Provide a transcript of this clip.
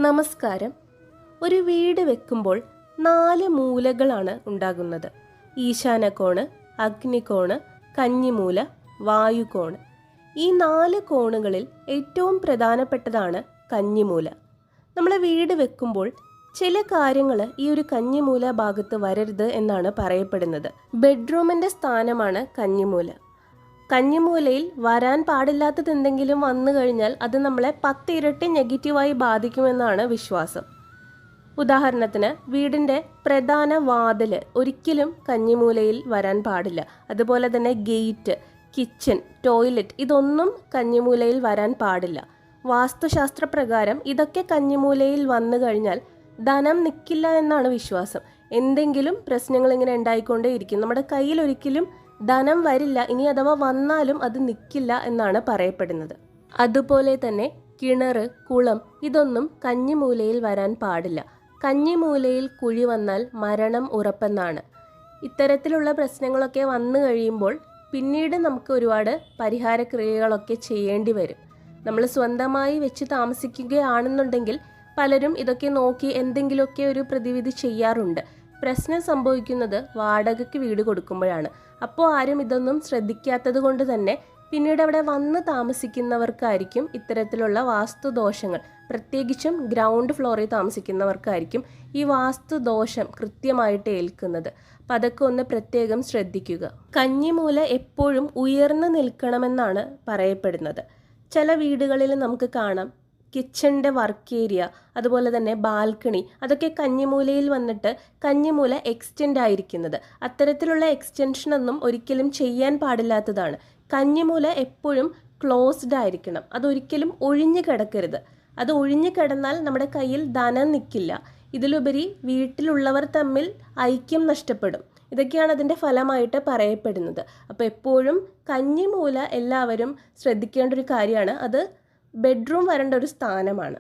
നമസ്കാരം. ഒരു വീട് വെക്കുമ്പോൾ 4 മൂലകളാണ് ഉണ്ടാകുന്നത്. ഈശാനകോണ്, അഗ്നികോണ്, കന്നിമൂല, വായുകോണ്. ഈ 4 കോണുകളിൽ ഏറ്റവും പ്രധാനപ്പെട്ടതാണ് കന്നിമൂല. നമ്മൾ വീട് വെക്കുമ്പോൾ ചില കാര്യങ്ങൾ ഈ ഒരു കന്നിമൂല ഭാഗത്ത് വരരുത് എന്നാണ് പറയപ്പെടുന്നത്. ബെഡ്റൂമിൻ്റെ സ്ഥാനമാണ് കന്നിമൂല. കന്നിമൂലയിൽ വരാൻ പാടില്ലാത്തത് എന്തെങ്കിലും വന്നു കഴിഞ്ഞാൽ അത് നമ്മളെ 10 ഇരട്ടി നെഗറ്റീവായി ബാധിക്കുമെന്നാണ് വിശ്വാസം. ഉദാഹരണത്തിന് വീടിൻ്റെ പ്രധാന വാതിൽ ഒരിക്കലും കന്നിമൂലയിൽ വരാൻ പാടില്ല. അതുപോലെ തന്നെ ഗേറ്റ്, കിച്ചൺ, ടോയ്ലറ്റ് ഇതൊന്നും കന്നിമൂലയിൽ വരാൻ പാടില്ല. വാസ്തുശാസ്ത്രപ്രകാരം ഇതൊക്കെ കന്നിമൂലയിൽ വന്നു കഴിഞ്ഞാൽ ധനം നിൽക്കില്ല എന്നാണ് വിശ്വാസം. എന്തെങ്കിലും പ്രശ്നങ്ങൾ ഇങ്ങനെ ഉണ്ടായിക്കൊണ്ടേയിരിക്കും. നമ്മുടെ കയ്യിൽ ഒരിക്കലും ധനം വരില്ല. ഇനി അഥവാ വന്നാലും അത് നിൽക്കില്ല എന്നാണ് പറയപ്പെടുന്നത്. അതുപോലെ തന്നെ കിണർ, കുളം ഇതൊന്നും കന്നിമൂലയിൽ വരാൻ പാടില്ല. കന്നിമൂലയിൽ കുഴി വന്നാൽ മരണം ഉറപ്പെന്നാണ്. ഇത്തരത്തിലുള്ള പ്രശ്നങ്ങളൊക്കെ വന്നു കഴിയുമ്പോൾ പിന്നീട് നമുക്ക് ഒരുപാട് പരിഹാരക്രിയകളൊക്കെ ചെയ്യേണ്ടി വരും. നമ്മൾ സ്വന്തമായി വെച്ച് താമസിക്കുകയാണെന്നുണ്ടെങ്കിൽ പലരും ഇതൊക്കെ നോക്കി എന്തെങ്കിലുമൊക്കെ ഒരു പ്രതിവിധി ചെയ്യാറുണ്ട്. പ്രശ്നം സംഭവിക്കുന്നത് വാടകയ്ക്ക് വീട് കൊടുക്കുമ്പോഴാണ്. അപ്പോൾ ആരും ഇതൊന്നും ശ്രദ്ധിക്കാത്തത് കൊണ്ട് തന്നെ പിന്നീട് അവിടെ വന്ന് താമസിക്കുന്നവർക്കായിരിക്കും ഇത്തരത്തിലുള്ള വാസ്തുദോഷങ്ങൾ, പ്രത്യേകിച്ചും ഗ്രൗണ്ട് ഫ്ലോറിൽ താമസിക്കുന്നവർക്കായിരിക്കും ഈ വാസ്തുദോഷം കൃത്യമായിട്ട് ഏൽക്കുന്നത്. അപ്പം അതൊക്കെ ഒന്ന് പ്രത്യേകം ശ്രദ്ധിക്കുക. കന്നിമൂല എപ്പോഴും ഉയർന്നു നിൽക്കണമെന്നാണ് പറയപ്പെടുന്നത്. ചില വീടുകളിൽ നമുക്ക് കാണാം കിച്ചണിൻ്റെ വർക്ക് ഏരിയ, അതുപോലെ തന്നെ ബാൽക്കണി, അതൊക്കെ കന്നിമൂലയിൽ വന്നിട്ട് കന്നിമൂല എക്സ്റ്റെൻഡ് ആയിരിക്കുന്നത്. അത്തരത്തിലുള്ള എക്സ്റ്റൻഷനൊന്നും ഒരിക്കലും ചെയ്യാൻ പാടില്ലാത്തതാണ്. കന്നിമൂല എപ്പോഴും ക്ലോസ്ഡ് ആയിരിക്കണം. അതൊരിക്കലും ഒഴിഞ്ഞു കിടക്കരുത്. അത് ഒഴിഞ്ഞു കിടന്നാൽ നമ്മുടെ കയ്യിൽ ധനം നിൽക്കില്ല. ഇതിലുപരി വീട്ടിലുള്ളവർ തമ്മിൽ ഐക്യം നഷ്ടപ്പെടും. ഇതൊക്കെയാണ് അതിൻ്റെ ഫലമായിട്ട് പറയപ്പെടുന്നത്. അപ്പോൾ എപ്പോഴും കന്നിമൂല എല്ലാവരും ശ്രദ്ധിക്കേണ്ട ഒരു കാര്യമാണ്. അത് ബെഡ്റൂം വരേണ്ട ഒരു സ്ഥാനമാണ്.